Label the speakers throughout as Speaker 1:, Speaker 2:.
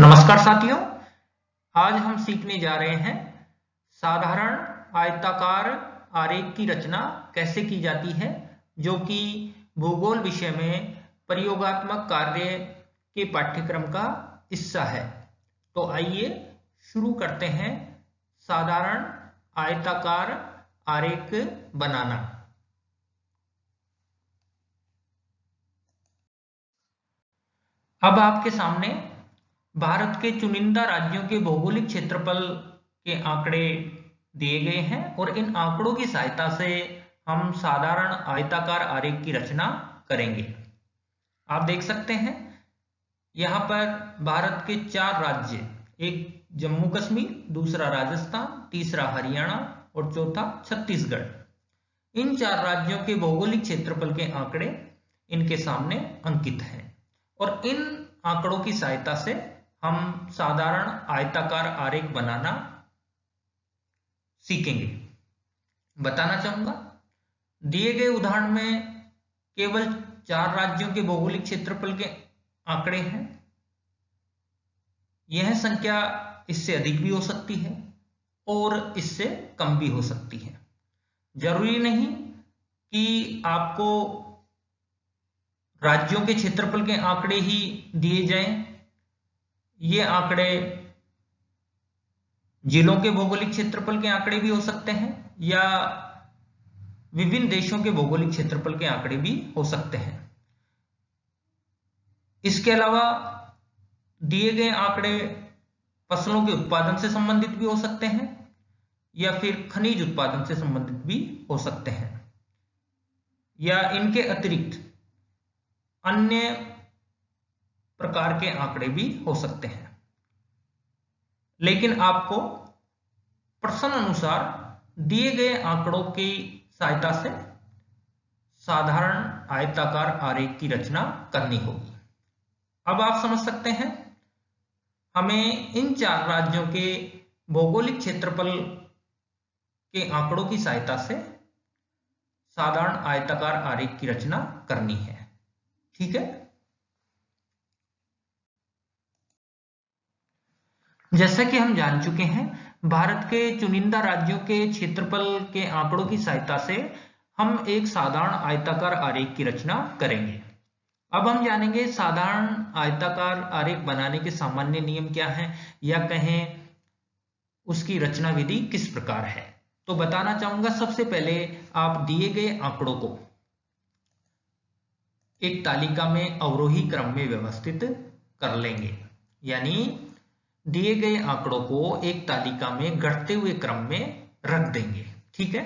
Speaker 1: नमस्कार साथियों, आज हम सीखने जा रहे हैं साधारण आयताकार आरेख की रचना कैसे की जाती है, जो कि भूगोल विषय में प्रयोगात्मक कार्य के पाठ्यक्रम का हिस्सा है। तो आइए शुरू करते हैं साधारण आयताकार आरेख बनाना। अब आपके सामने भारत के चुनिंदा राज्यों के भौगोलिक क्षेत्रफल के आंकड़े दिए गए हैं और इन आंकड़ों की सहायता से हम साधारण आयताकार आरेख की रचना करेंगे। आप देख सकते हैं यहां पर भारत के 4 राज्य, एक जम्मू कश्मीर, दूसरा राजस्थान, तीसरा हरियाणा और चौथा छत्तीसगढ़। इन 4 राज्यों के भौगोलिक क्षेत्रफल के आंकड़े इनके सामने अंकित हैं और इन आंकड़ों की सहायता से हम साधारण आयताकार आरेख बनाना सीखेंगे। बताना चाहूंगा, दिए गए उदाहरण में केवल 4 राज्यों के भौगोलिक क्षेत्रफल के आंकड़े हैं। यह संख्या इससे अधिक भी हो सकती है और इससे कम भी हो सकती है। जरूरी नहीं कि आपको राज्यों के क्षेत्रफल के आंकड़े ही दिए जाएं। ये आंकड़े जिलों के भौगोलिक क्षेत्रफल के आंकड़े भी हो सकते हैं या विभिन्न देशों के भौगोलिक क्षेत्रफल के आंकड़े भी हो सकते हैं। इसके अलावा दिए गए आंकड़े फसलों के उत्पादन से संबंधित भी हो सकते हैं या फिर खनिज उत्पादन से संबंधित भी हो सकते हैं या इनके अतिरिक्त अन्य प्रकार के आंकड़े भी हो सकते हैं। लेकिन आपको प्रश्न अनुसार दिए गए आंकड़ों की सहायता से साधारण आयताकार आरेख की रचना करनी होगी। अब आप समझ सकते हैं हमें इन 4 राज्यों के भौगोलिक क्षेत्रफल के आंकड़ों की सहायता से साधारण आयताकार आरेख की रचना करनी है। ठीक है, जैसा कि हम जान चुके हैं, भारत के चुनिंदा राज्यों के क्षेत्रफल के आंकड़ों की सहायता से हम एक साधारण आयताकार आरेख की रचना करेंगे। अब हम जानेंगे साधारण आयताकार आरेख बनाने के सामान्य नियम क्या हैं या कहें उसकी रचना विधि किस प्रकार है। तो बताना चाहूंगा, सबसे पहले आप दिए गए आंकड़ों को एक तालिका में अवरोही क्रम में व्यवस्थित कर लेंगे, यानी दिए गए आंकड़ों को एक तालिका में घटते हुए क्रम में रख देंगे। ठीक है,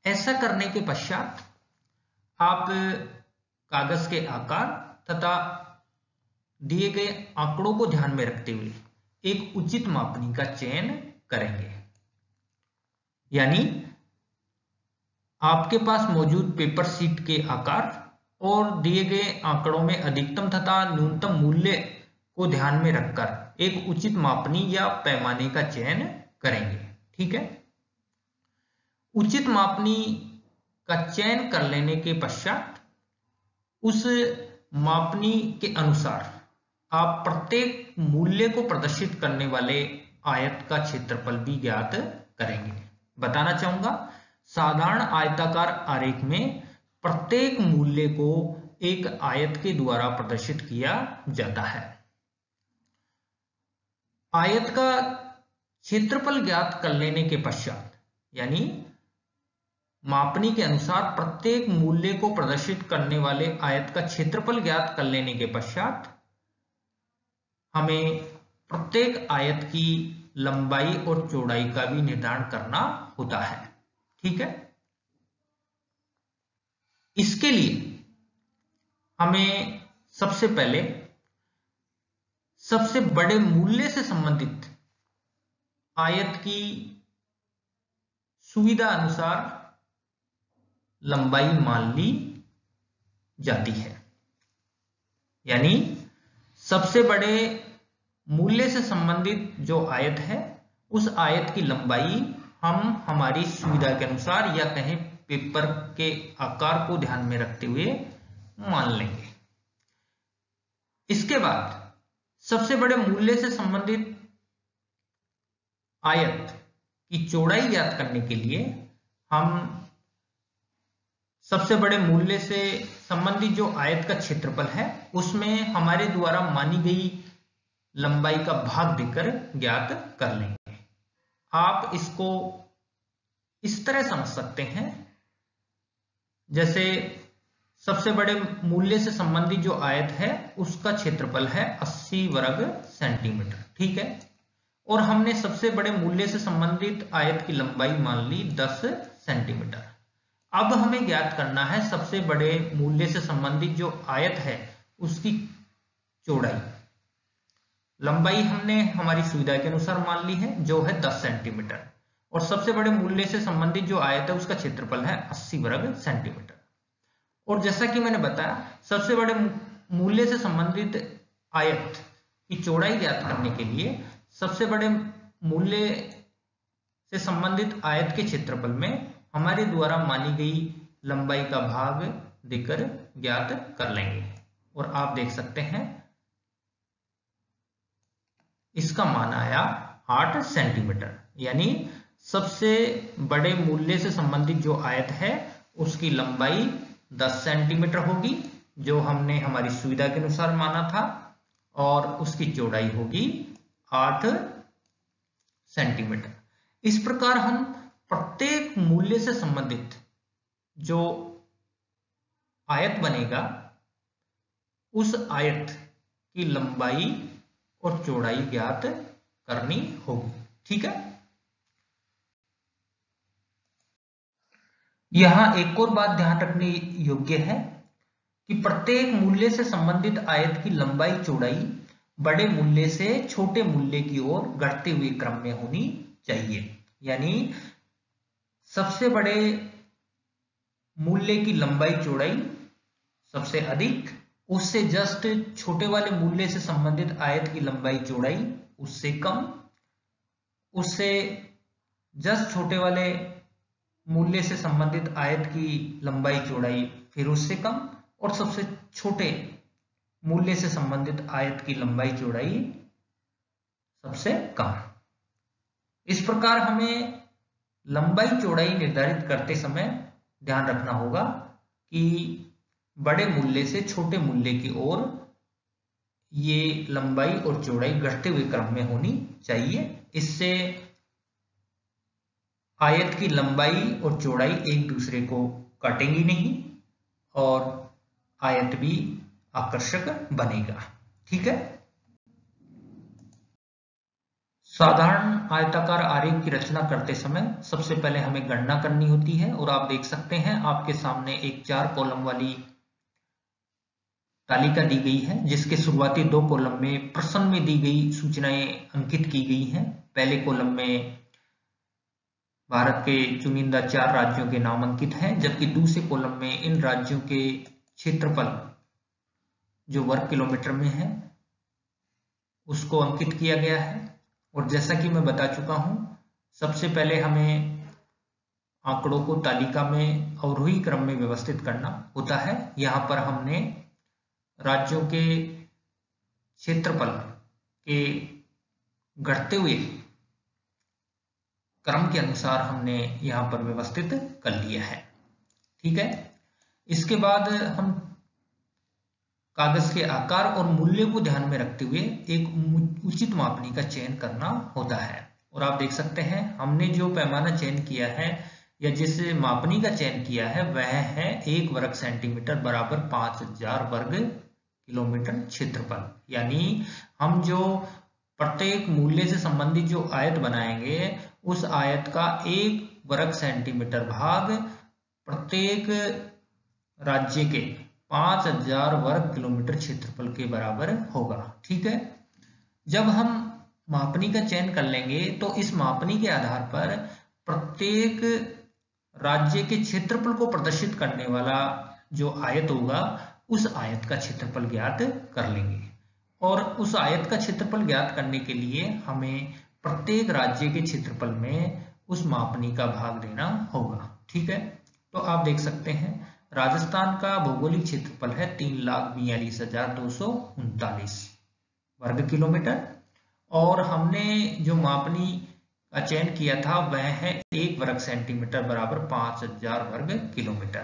Speaker 1: ऐसा करने के पश्चात आप कागज के आकार तथा दिए गए आंकड़ों को ध्यान में रखते हुए एक उचित मापनी का चयन करेंगे। यानी आपके पास मौजूद पेपर शीट के आकार और दिए गए आंकड़ों में अधिकतम तथा न्यूनतम मूल्य को ध्यान में रखकर एक उचित मापनी या पैमाने का चयन करेंगे। ठीक है, उचित मापनी का चयन कर लेने के पश्चात उस मापनी के अनुसार आप प्रत्येक मूल्य को प्रदर्शित करने वाले आयत का क्षेत्रफल भी ज्ञात करेंगे। बताना चाहूंगा, साधारण आयताकार आरेख में प्रत्येक मूल्य को एक आयत के द्वारा प्रदर्शित किया जाता है। आयत का क्षेत्रफल ज्ञात कर लेने के पश्चात, यानी मापनी के अनुसार प्रत्येक मूल्य को प्रदर्शित करने वाले आयत का क्षेत्रफल ज्ञात कर लेने के पश्चात हमें प्रत्येक आयत की लंबाई और चौड़ाई का भी निर्धारण करना होता है। ठीक है, इसके लिए हमें सबसे पहले सबसे बड़े मूल्य से संबंधित आयत की सुविधा अनुसार लंबाई मान ली जाती है। यानी सबसे बड़े मूल्य से संबंधित जो आयत है, उस आयत की लंबाई हम हमारी सुविधा के अनुसार या कहें पेपर के आकार को ध्यान में रखते हुए मान लेंगे। इसके बाद सबसे बड़े मूल्य से संबंधित आयत की चौड़ाई ज्ञात करने के लिए हम सबसे बड़े मूल्य से संबंधित जो आयत का क्षेत्रफल है उसमें हमारे द्वारा मानी गई लंबाई का भाग देकर ज्ञात कर लेंगे। आप इसको इस तरह समझ सकते हैं, जैसे सबसे बड़े मूल्य से संबंधित जो आयत है उसका क्षेत्रफल है 80 वर्ग सेंटीमीटर, ठीक है। और हमने सबसे बड़े मूल्य से संबंधित आयत की लंबाई मान ली 10 सेंटीमीटर। अब हमें ज्ञात करना है सबसे बड़े मूल्य से संबंधित जो आयत है उसकी चौड़ाई। लंबाई हमने हमारी सुविधा के अनुसार मान ली है जो है 10 सेंटीमीटर, और सबसे बड़े मूल्य से संबंधित जो आयत है उसका क्षेत्रफल है 80 वर्ग सेंटीमीटर। और जैसा कि मैंने बताया, सबसे बड़े मूल्य से संबंधित आयत की चौड़ाई ज्ञात करने के लिए सबसे बड़े मूल्य से संबंधित आयत के क्षेत्रफल में हमारे द्वारा मानी गई लंबाई का भाग देकर ज्ञात कर लेंगे। और आप देख सकते हैं इसका मान आया 8 सेंटीमीटर, यानी सबसे बड़े मूल्य से संबंधित जो आयत है उसकी लंबाई 10 सेंटीमीटर होगी जो हमने हमारी सुविधा के अनुसार माना था, और उसकी चौड़ाई होगी 8 सेंटीमीटर। इस प्रकार हम प्रत्येक मूल्य से संबंधित जो आयत बनेगा उस आयत की लंबाई और चौड़ाई ज्ञात करनी होगी, ठीक है। यहां एक और बात ध्यान रखने योग्य है कि प्रत्येक मूल्य से संबंधित आयत की लंबाई चौड़ाई बड़े मूल्य से छोटे मूल्य की ओर घटते हुए क्रम में होनी चाहिए। यानी सबसे बड़े मूल्य की लंबाई चौड़ाई सबसे अधिक, उससे जस्ट छोटे वाले मूल्य से संबंधित आयत की लंबाई चौड़ाई उससे कम, उससे जस्ट छोटे वाले मूल्य से संबंधित आयत की लंबाई चौड़ाई फिर उससे कम, और सबसे छोटे मूल्य से संबंधित आयत की लंबाई चौड़ाई सबसे कम। इस प्रकार हमें लंबाई चौड़ाई निर्धारित करते समय ध्यान रखना होगा कि बड़े मूल्य से छोटे मूल्य की ओर ये लंबाई और चौड़ाई घटते हुए क्रम में होनी चाहिए। इससे आयत की लंबाई और चौड़ाई एक दूसरे को काटेंगी नहीं और आयत भी आकर्षक बनेगा, ठीक है। साधारण आयताकार आरेख की रचना करते समय सबसे पहले हमें गणना करनी होती है, और आप देख सकते हैं आपके सामने एक 4 कॉलम वाली तालिका दी गई है जिसके शुरुआती 2 कॉलम में प्रश्न में दी गई सूचनाएं अंकित की गई हैं। पहले कॉलम में भारत के चुनिंदा 4 राज्यों के नाम अंकित हैं, जबकि दूसरे कॉलम में इन राज्यों के क्षेत्रफल जो वर्ग किलोमीटर में है उसको अंकित किया गया है। और जैसा कि मैं बता चुका हूं, सबसे पहले हमें आंकड़ों को तालिका में अवरोही क्रम में व्यवस्थित करना होता है। यहां पर हमने राज्यों के क्षेत्रफल के घटते हुए क्रम के अनुसार हमने यहां पर व्यवस्थित कर लिया है, ठीक है। इसके बाद हम कागज के आकार और मूल्य को ध्यान में रखते हुए एक उचित मापनी का चयन करना होता है। और आप देख सकते हैं हमने जो पैमाना चयन किया है या जिस मापनी का चयन किया है वह है 1 वर्ग सेंटीमीटर बराबर 5000 वर्ग किलोमीटर क्षेत्रफल। यानी हम जो प्रत्येक मूल्य से संबंधित जो आयत बनाएंगे उस आयत का 1 वर्ग सेंटीमीटर भाग प्रत्येक राज्य के 5000 वर्ग किलोमीटर क्षेत्रफल के बराबर होगा, ठीक है। जब हम मापनी का चयन कर लेंगे तो इस मापनी के आधार पर प्रत्येक राज्य के क्षेत्रफल को प्रदर्शित करने वाला जो आयत होगा उस आयत का क्षेत्रफल ज्ञात कर लेंगे। और उस आयत का क्षेत्रफल ज्ञात करने के लिए हमें प्रत्येक राज्य के क्षेत्रफल में उस मापनी का भाग देना होगा, ठीक है। तो आप देख सकते हैं राजस्थान का भौगोलिक क्षेत्रफल है 3,42,239। वर्ग किलोमीटर, और हमने जो मापनी का चयन किया था वह है 1 वर्ग सेंटीमीटर बराबर 5000 वर्ग किलोमीटर।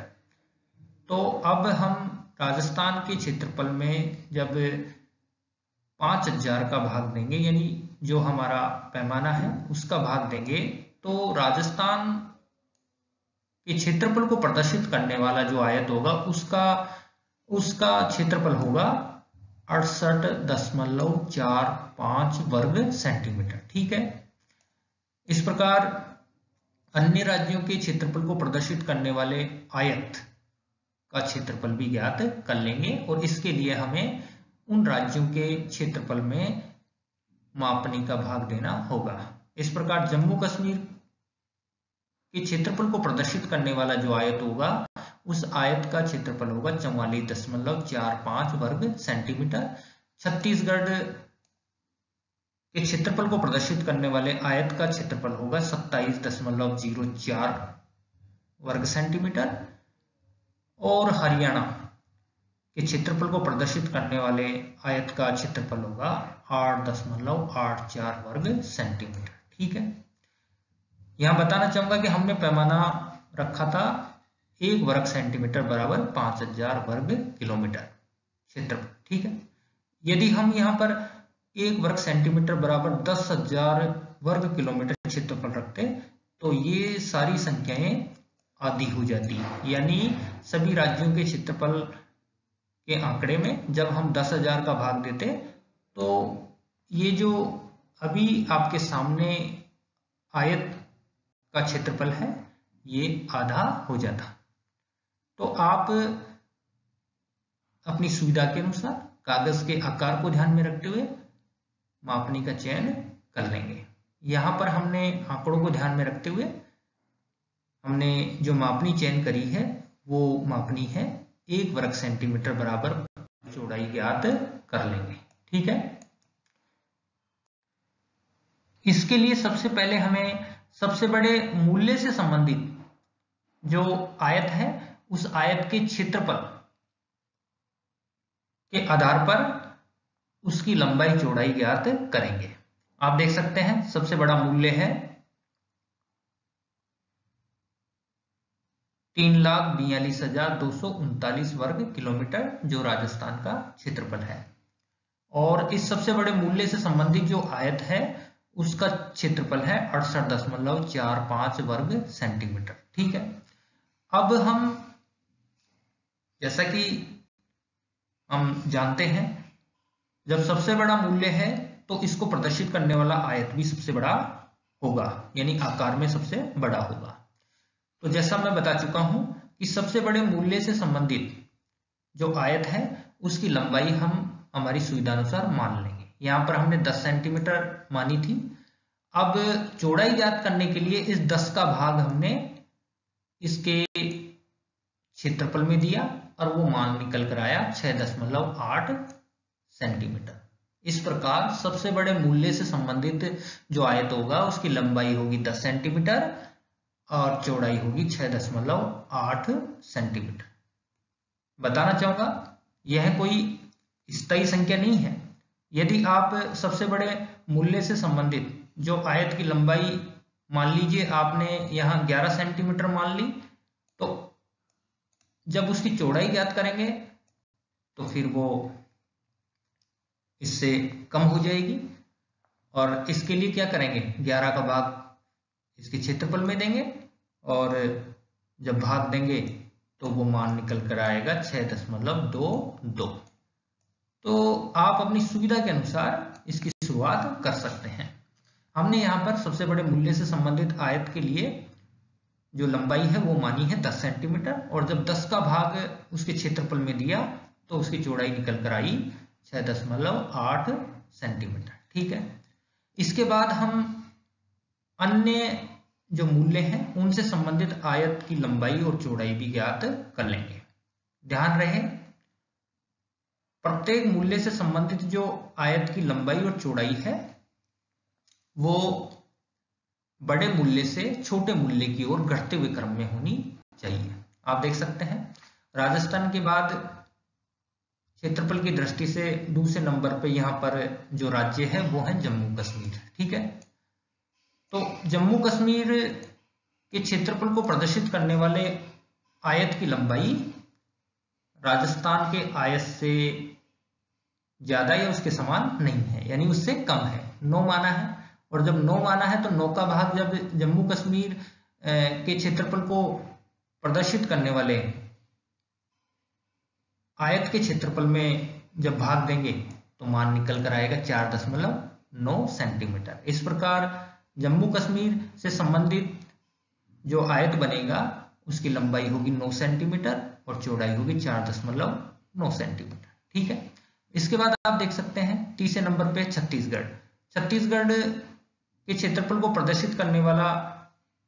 Speaker 1: तो अब हम राजस्थान के क्षेत्रफल में जब 5000 का भाग देंगे, यानी जो हमारा पैमाना है उसका भाग देंगे, तो राजस्थान के क्षेत्रफल को प्रदर्शित करने वाला जो आयत होगा उसका क्षेत्रफल होगा 68.45 वर्ग सेंटीमीटर। ठीक है। इस प्रकार अन्य राज्यों के क्षेत्रफल को प्रदर्शित करने वाले आयत का क्षेत्रफल भी ज्ञात कर लेंगे, और इसके लिए हमें उन राज्यों के क्षेत्रफल में मापनी का भाग देना होगा। इस प्रकार जम्मू कश्मीर के क्षेत्रफल को प्रदर्शित करने वाला जो आयत होगा उस आयत का क्षेत्रफल होगा 44.45 वर्ग सेंटीमीटर। छत्तीसगढ़ के क्षेत्रफल को प्रदर्शित करने वाले आयत का क्षेत्रफल होगा 27.04 वर्ग सेंटीमीटर, और हरियाणा के क्षेत्रफल को प्रदर्शित करने वाले आयत का क्षेत्रफल होगा 8.84 वर्ग सेंटीमीटर। ठीक है। यहां बताना चाहूंगा कि हमने पैमाना रखा था 1 वर्ग सेंटीमीटर बराबर 5000 वर्ग किलोमीटर क्षेत्रफल। ठीक है। यदि हम यहाँ पर 1 वर्ग सेंटीमीटर बराबर 10,000 वर्ग किलोमीटर क्षेत्रफल रखते तो ये सारी संख्याएं आधी हो जाती, यानी सभी राज्यों के क्षेत्रफल के आंकड़े में जब हम 10,000 का भाग देते तो ये जो अभी आपके सामने आयत का क्षेत्रफल है ये आधा हो जाता। तो आप अपनी सुविधा के अनुसार कागज के आकार को ध्यान में रखते हुए मापनी का चयन कर लेंगे। यहां पर हमने आंकड़ों को ध्यान में रखते हुए हमने जो मापनी चयन करी है वो मापनी है 1 वर्ग सेंटीमीटर बराबर चौड़ाई ज्ञात कर लेंगे। ठीक है। इसके लिए सबसे पहले हमें सबसे बड़े मूल्य से संबंधित जो आयत है उस आयत के क्षेत्रफल के आधार पर उसकी लंबाई चौड़ाई ज्ञात करेंगे। आप देख सकते हैं सबसे बड़ा मूल्य है 3,42,239 वर्ग किलोमीटर जो राजस्थान का क्षेत्रफल है, और इस सबसे बड़े मूल्य से संबंधित जो आयत है उसका क्षेत्रफल है 68.45 वर्ग सेंटीमीटर। ठीक है। अब हम जैसा कि हम जानते हैं जब सबसे बड़ा मूल्य है तो इसको प्रदर्शित करने वाला आयत भी सबसे बड़ा होगा, यानी आकार में सबसे बड़ा होगा। तो जैसा मैं बता चुका हूं कि सबसे बड़े मूल्य से संबंधित जो आयत है उसकी लंबाई हम हमारी सुविधा अनुसार मान लेंगे। यहां पर हमने 10 सेंटीमीटर मानी थी। अब चौड़ाई ज्ञात करने के लिए इस 10 का भाग हमने इसके क्षेत्रफल में दिया और वो मान निकल कर आया 6.8 सेंटीमीटर। इस प्रकार सबसे बड़े मूल्य से संबंधित जो आयत होगा उसकी लंबाई होगी 10 सेंटीमीटर और चौड़ाई होगी 6.8 सेंटीमीटर। बताना चाहूंगा यह कोई स्थायी संख्या नहीं है। यदि आप सबसे बड़े मूल्य से संबंधित जो आयत की लंबाई मान लीजिए आपने यहां 11 सेंटीमीटर मान ली, तो जब उसकी चौड़ाई ज्ञात करेंगे तो फिर वो इससे कम हो जाएगी, और इसके लिए क्या करेंगे 11 का भाग इसके क्षेत्रफल में देंगे और जब भाग देंगे तो वो मान निकल कर आएगा 6.22। तो आप अपनी सुविधा के अनुसार इसकी शुरुआत कर सकते हैं। हमने यहाँ पर सबसे बड़े मूल्य से संबंधित आयत के लिए जो लंबाई है वो मानी है 10 सेंटीमीटर, और जब 10 का भाग उसके क्षेत्रफल में दिया तो उसकी चौड़ाई निकल कर आई 6.8 सेंटीमीटर। ठीक है। इसके बाद हम अन्य जो मूल्य हैं उनसे संबंधित आयत की लंबाई और चौड़ाई भी ज्ञात कर लेंगे। ध्यान रहे प्रत्येक मूल्य से संबंधित जो आयत की लंबाई और चौड़ाई है वो बड़े मूल्य से छोटे मूल्य की ओर घटते हुए क्रम में होनी चाहिए। आप देख सकते हैं राजस्थान के बाद क्षेत्रफल की दृष्टि से दूसरे नंबर पे यहाँ पर जो राज्य है वो है जम्मू कश्मीर। ठीक है, तो जम्मू कश्मीर के क्षेत्रफल को प्रदर्शित करने वाले आयत की लंबाई राजस्थान के आयत से ज्यादा या उसके समान नहीं है, यानी उससे कम है। 9 माना है, और जब 9 माना है तो 9 का भाग जब जम्मू कश्मीर के क्षेत्रफल को प्रदर्शित करने वाले आयत के क्षेत्रफल में जब भाग देंगे तो मान निकल कर आएगा 4.9 सेंटीमीटर। इस प्रकार जम्मू कश्मीर से संबंधित जो आयत बनेगा उसकी लंबाई होगी 9 सेंटीमीटर और चौड़ाई होगी 4.9 सेंटीमीटर। ठीक है, इसके बाद आप देख सकते हैं तीसरे नंबर पे छत्तीसगढ़। छत्तीसगढ़ के क्षेत्रफल को प्रदर्शित करने वाला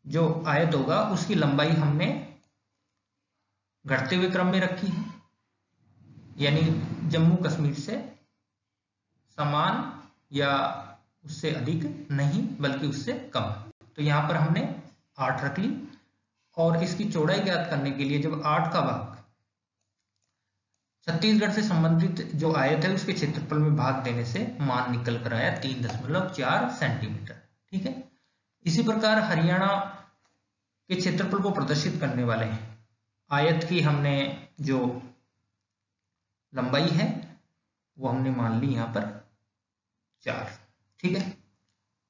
Speaker 1: जो आयत होगा उसकी लंबाई हमने घटते हुए क्रम में रखी है, यानी जम्मू कश्मीर से समान या उससे अधिक नहीं बल्कि उससे कम। तो यहां पर हमने 8 रख ली, और इसकी चौड़ाई ज्ञात करने के लिए जब 8 का भाग छत्तीसगढ़ से संबंधित जो आयत है उसके क्षेत्रफल में भाग देने से मान निकल कर आया 3.4 सेंटीमीटर। ठीक है, इसी प्रकार हरियाणा के क्षेत्रफल को प्रदर्शित करने वाले आयत की हमने जो लंबाई है वो हमने मान ली यहां पर 4। ठीक है,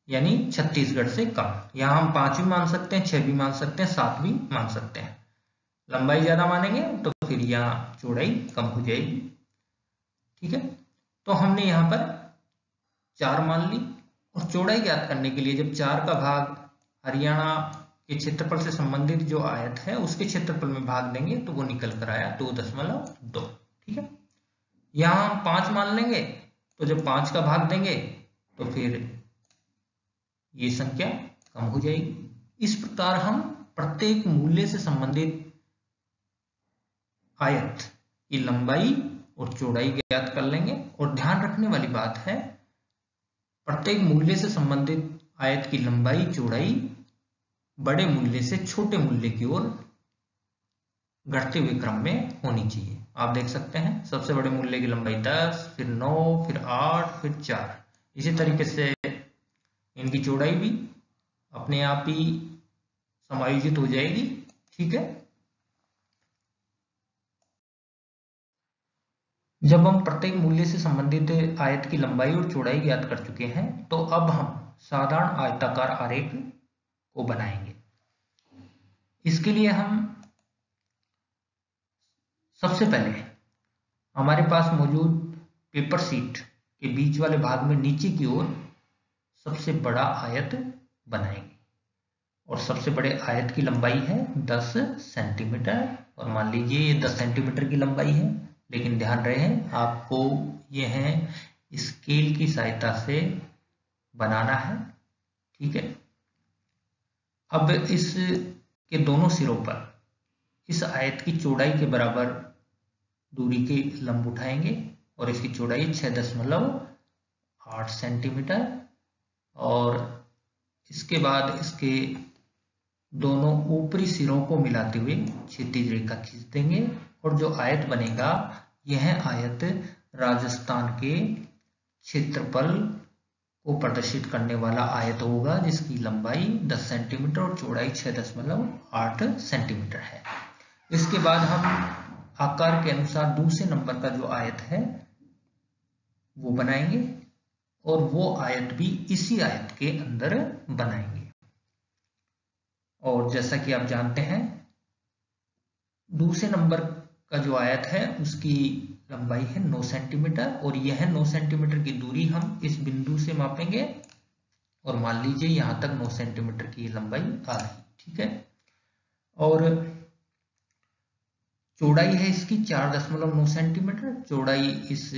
Speaker 1: यानी छत्तीसगढ़ से कम। यहां हम 5 भी मान सकते हैं, 6 भी मान सकते हैं, 7 भी मान सकते हैं। लंबाई ज्यादा मानेंगे तो फिर यहाँ चौड़ाई कम हो जाएगी। ठीक है, तो हमने यहां पर 4 मान ली, और चौड़ाई ज्ञात करने के लिए जब 4 का भाग हरियाणा के क्षेत्रफल से संबंधित जो आयत है उसके क्षेत्रफल में भाग देंगे तो वो निकल कर आया 2.2। ठीक है, यहां हम 5 मान लेंगे, तो जब 5 का भाग देंगे तो फिर ये संख्या कम हो जाएगी। इस प्रकार हम प्रत्येक मूल्य से संबंधित आयत की लंबाई और चौड़ाई ज्ञात कर लेंगे। और ध्यान रखने वाली बात है, प्रत्येक मूल्य से संबंधित आयत की लंबाई चौड़ाई बड़े मूल्य से छोटे मूल्य की ओर घटते हुए क्रम में होनी चाहिए। आप देख सकते हैं सबसे बड़े मूल्य की लंबाई 10, फिर 9, फिर 8, फिर 4। इसी तरीके से इनकी चौड़ाई भी अपने आप ही समायोजित हो जाएगी। ठीक है, जब हम प्रत्येक मूल्य से संबंधित आयत की लंबाई और चौड़ाई ज्ञात कर चुके हैं तो अब हम साधारण आयताकार आरेख को बनाएंगे। इसके लिए हम सबसे पहले हमारे पास मौजूद पेपर शीट के बीच वाले भाग में नीचे की ओर सबसे बड़ा आयत बनाएंगे, और सबसे बड़े आयत की लंबाई है 10 सेंटीमीटर, और मान लीजिए ये 10 सेंटीमीटर की लंबाई है, लेकिन ध्यान रहे आपको ये है स्केल की सहायता से बनाना है। ठीक है, अब इस के दोनों सिरों पर इस आयत की चौड़ाई के बराबर दूरी के लंब उठाएंगे, और इसकी चौड़ाई 6.8 सेंटीमीटर, और इसके बाद इसके दोनों ऊपरी सिरों को मिलाते हुए क्षैतिज रेखा खींच देंगे, और जो आयत बनेगा यह आयत राजस्थान के क्षेत्रफल को प्रदर्शित करने वाला आयत होगा, जिसकी लंबाई 10 सेंटीमीटर और चौड़ाई 6.8 सेंटीमीटर है। इसके बाद हम आकार के अनुसार दूसरे नंबर का जो आयत है वो बनाएंगे, और वो आयत भी इसी आयत के अंदर बनाएंगे। और जैसा कि आप जानते हैं दूसरे नंबर का जो आयत है उसकी लंबाई है 9 सेंटीमीटर, और यह 9 सेंटीमीटर की दूरी हम इस बिंदु से मापेंगे, और मान लीजिए यहां तक 9 सेंटीमीटर की लंबाई आ रही। ठीक है, और चौड़ाई है इसकी 4.9 सेंटीमीटर। चौड़ाई इस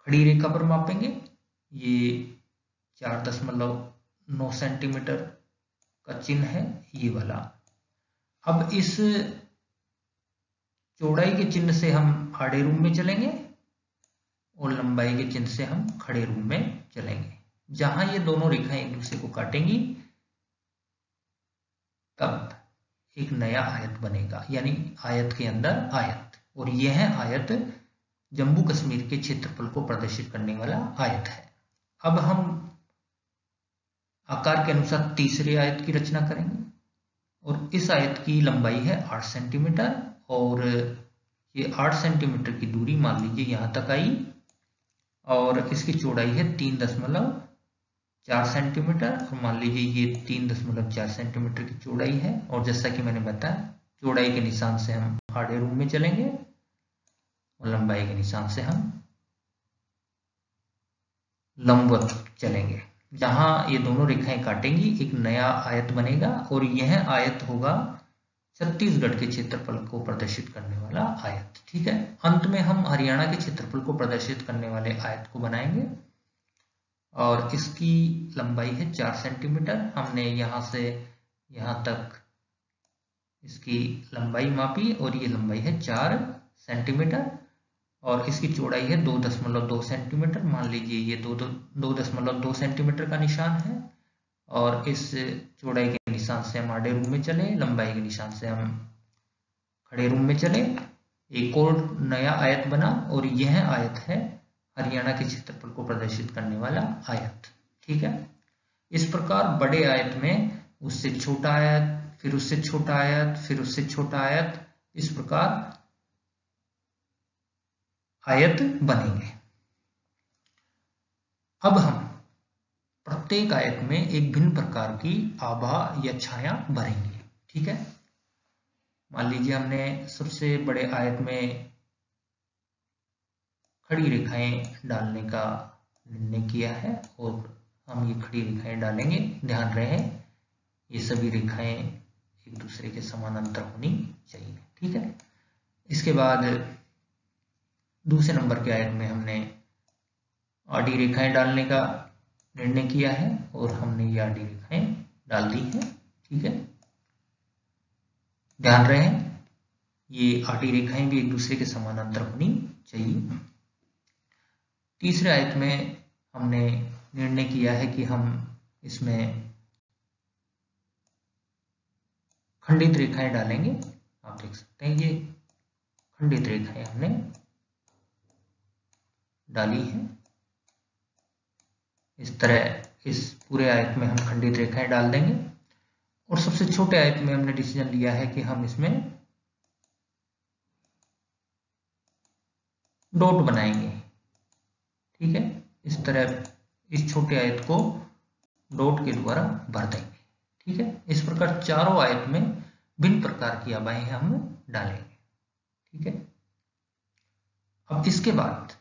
Speaker 1: खड़ी रेखा पर मापेंगे, ये 4.9 सेंटीमीटर का चिन्ह है ये वाला। अब इस चौड़ाई के चिन्ह से हम आड़े रूप में चलेंगे, और लंबाई के चिन्ह से हम खड़े रूप में चलेंगे। जहां ये दोनों रेखाएं एक दूसरे को काटेंगी तब एक नया आयत बनेगा, यानी आयत के अंदर आयत, और यह आयत जम्मू कश्मीर के क्षेत्रफल को प्रदर्शित करने वाला आयत है। अब हम आकार के अनुसार तीसरे आयत की रचना करेंगे, और इस आयत की लंबाई है 8 सेंटीमीटर, और ये 8 सेंटीमीटर की दूरी मान लीजिए यहां तक आई, और इसकी चौड़ाई है 3.4 सेंटीमीटर, और मान लीजिए ये 3.4 सेंटीमीटर की चौड़ाई है। और जैसा कि मैंने बताया, चौड़ाई के निशान से हम आधे रूम में चलेंगे और लंबाई के निशान से हम लंबवत चलेंगे। जहां ये दोनों रेखाएं काटेंगी एक नया आयत बनेगा, और यह आयत होगा छत्तीसगढ़ के क्षेत्रफल को प्रदर्शित करने वाला आयत। ठीक है, अंत में हम हरियाणा के क्षेत्रफल को प्रदर्शित करने वाले आयत को बनाएंगे, और इसकी लंबाई है 4 सेंटीमीटर। हमने यहां से यहां तक इसकी लंबाई मापी, और ये लंबाई है 4 सेंटीमीटर, और इसकी चौड़ाई है 2.2 सेंटीमीटर। मान लीजिए ये 2.2 सेंटीमीटर का निशान है, और इस चौड़ाई के निशान से हम आधे रूम में चले, लंबाई के निशान से हम खड़े रूम में चले। एक और नया आयत बना, और यह आयत है हरियाणा के क्षेत्रफल को प्रदर्शित करने वाला आयत। ठीक है, इस प्रकार बड़े आयत में उससे छोटा आयत, फिर उससे छोटा आयत, फिर उससे छोटा आयत, इस प्रकार आयत बनेंगे। अब हम प्रत्येक आयत में एक भिन्न प्रकार की आभा या छाया भरेंगे। ठीक है, मान लीजिए हमने सबसे बड़े आयत में खड़ी रेखाएं डालने का निर्णय किया है, और हम ये खड़ी रेखाएं डालेंगे। ध्यान रहे ये सभी रेखाएं एक दूसरे के समानांतर होनी चाहिए। ठीक है, इसके बाद दूसरे नंबर के आयत में हमने आडी रेखाएं डालने का निर्णय किया है, और हमने ये आडी रेखाएं डाल दी हैं। ठीक है, ध्यान रहे ये आडी रेखाएं भी एक दूसरे के समानांतर होनी चाहिए। तीसरे आयत में हमने निर्णय किया है कि हम इसमें खंडित रेखाएं डालेंगे। आप देख सकते हैं ये खंडित रेखाएं हमने डाली हैं। इस तरह इस पूरे आयत में हम खंडित रेखाएं डाल देंगे, और सबसे छोटे आयत में हमने डिसीजन लिया है कि हम इसमें डॉट बनाएंगे। ठीक है, इस तरह इस छोटे आयत को डॉट के द्वारा भर देंगे। ठीक है, इस प्रकार चारों आयत में भिन्न प्रकार की आभाएं हम डालेंगे। ठीक है, अब इसके बाद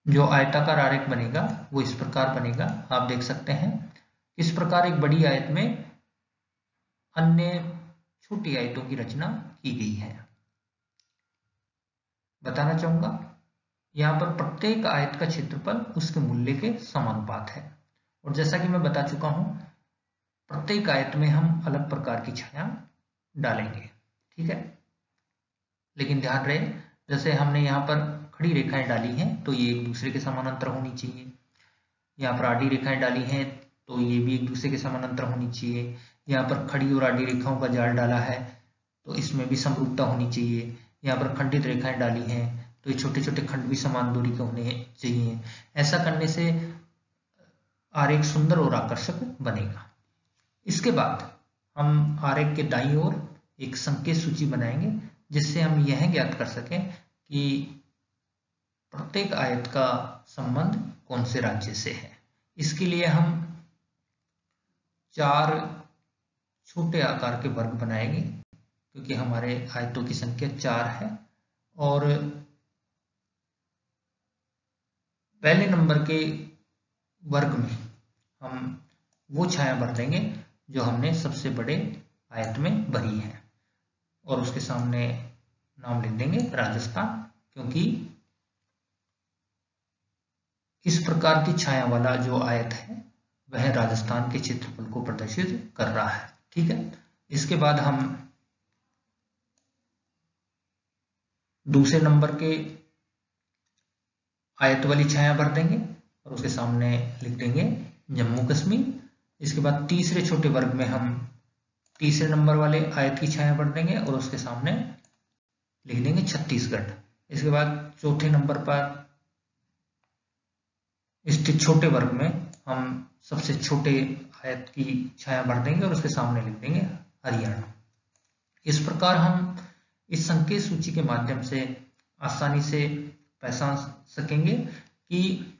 Speaker 1: जो आयताकार आरेख बनेगा वो इस प्रकार बनेगा। आप देख सकते हैं इस प्रकार एक बड़ी आयत में अन्य छोटी आयतों की रचना की गई है। बताना चाहूंगा यहां पर प्रत्येक आयत का क्षेत्रफल उसके मूल्य के समानुपात है, और जैसा कि मैं बता चुका हूं प्रत्येक आयत में हम अलग प्रकार की छाया डालेंगे। ठीक है, लेकिन ध्यान रहे जैसे हमने यहाँ पर खड़ी रेखाएं डाली हैं तो ये एक दूसरे के समानांतर होनी चाहिए। यहाँ पर आड़ी रेखाएं डाली हैं तो ये भी एक दूसरे के समानांतर होनी चाहिए। यहाँ पर खड़ी और आड़ी रेखाओं का जाल डाला है तो इसमें भी समरूपता होनी चाहिए। यहाँ पर खंडित रेखाएं डाली हैं तो ये छोटे छोटे खंड भी समान दूरी के होने चाहिए। ऐसा करने से आरेख सुंदर और आकर्षक बनेगा। इसके बाद हम आरेख के दाईं ओर एक संकेत सूची बनाएंगे जिससे हम यह ज्ञात कर सकें कि प्रत्येक आयत का संबंध कौन से राज्य से है। इसके लिए हम 4 छोटे आकार के वर्ग बनाएंगे क्योंकि हमारे आयतों की संख्या 4 है, और पहले नंबर के वर्ग में हम वो छाया भर देंगे जो हमने सबसे बड़े आयत में भरी है, और उसके सामने नाम लिख देंगे राजस्थान, क्योंकि इस प्रकार की छाया वाला जो आयत है वह राजस्थान के क्षेत्रफल को प्रदर्शित कर रहा है। ठीक है, इसके बाद हम दूसरे नंबर के आयत वाली छाया भर देंगे और उसके सामने लिख देंगे जम्मू कश्मीर, इसके बाद तीसरे छोटे वर्ग में हम तीसरे नंबर वाले आयत की छाया भर देंगे और उसके सामने लिख देंगे छत्तीसगढ़। इसके बाद चौथे नंबर पर स्थित छोटे वर्ग में हम सबसे छोटे आयत की छाया भर देंगे और उसके सामने लिख देंगे हरियाणा। इस प्रकार हम इस संकेत सूची के माध्यम से आसानी से पहचान सकेंगे कि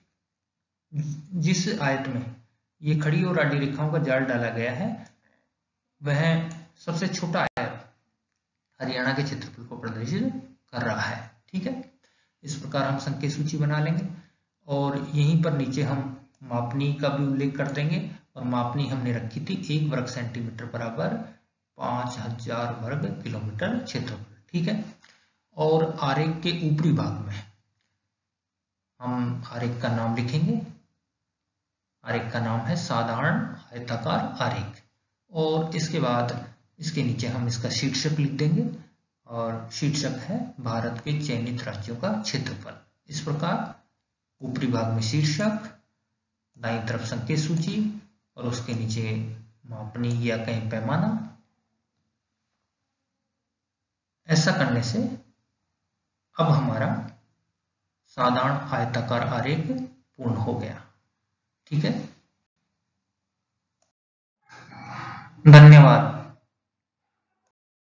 Speaker 1: जिस आयत में ये खड़ी और आड़ी रेखाओं का जाल डाला गया है वह सबसे छोटा आयत हरियाणा के क्षेत्रफल को प्रदर्शित कर रहा है। ठीक है, इस प्रकार हम संकेत सूची बना लेंगे और यहीं पर नीचे हम मापनी का भी उल्लेख कर देंगे। और मापनी हमने रखी थी 1 वर्ग सेंटीमीटर बराबर 5000 वर्ग किलोमीटर क्षेत्रफल। ठीक है, और आरेख के ऊपरी भाग में हम आरेख का नाम लिखेंगे। आरेख का नाम है साधारण आयताकार आरेख और इसके बाद इसके नीचे हम इसका शीर्षक लिख देंगे और शीर्षक है भारत के चयनित राज्यों का क्षेत्रफल। इस प्रकार ऊपरी भाग में शीर्षक, दाईं तरफ संकेत सूची और उसके नीचे मापनी या कहीं पैमाना। ऐसा करने से अब हमारा साधारण आयताकार आरेख पूर्ण हो गया। ठीक है, धन्यवाद।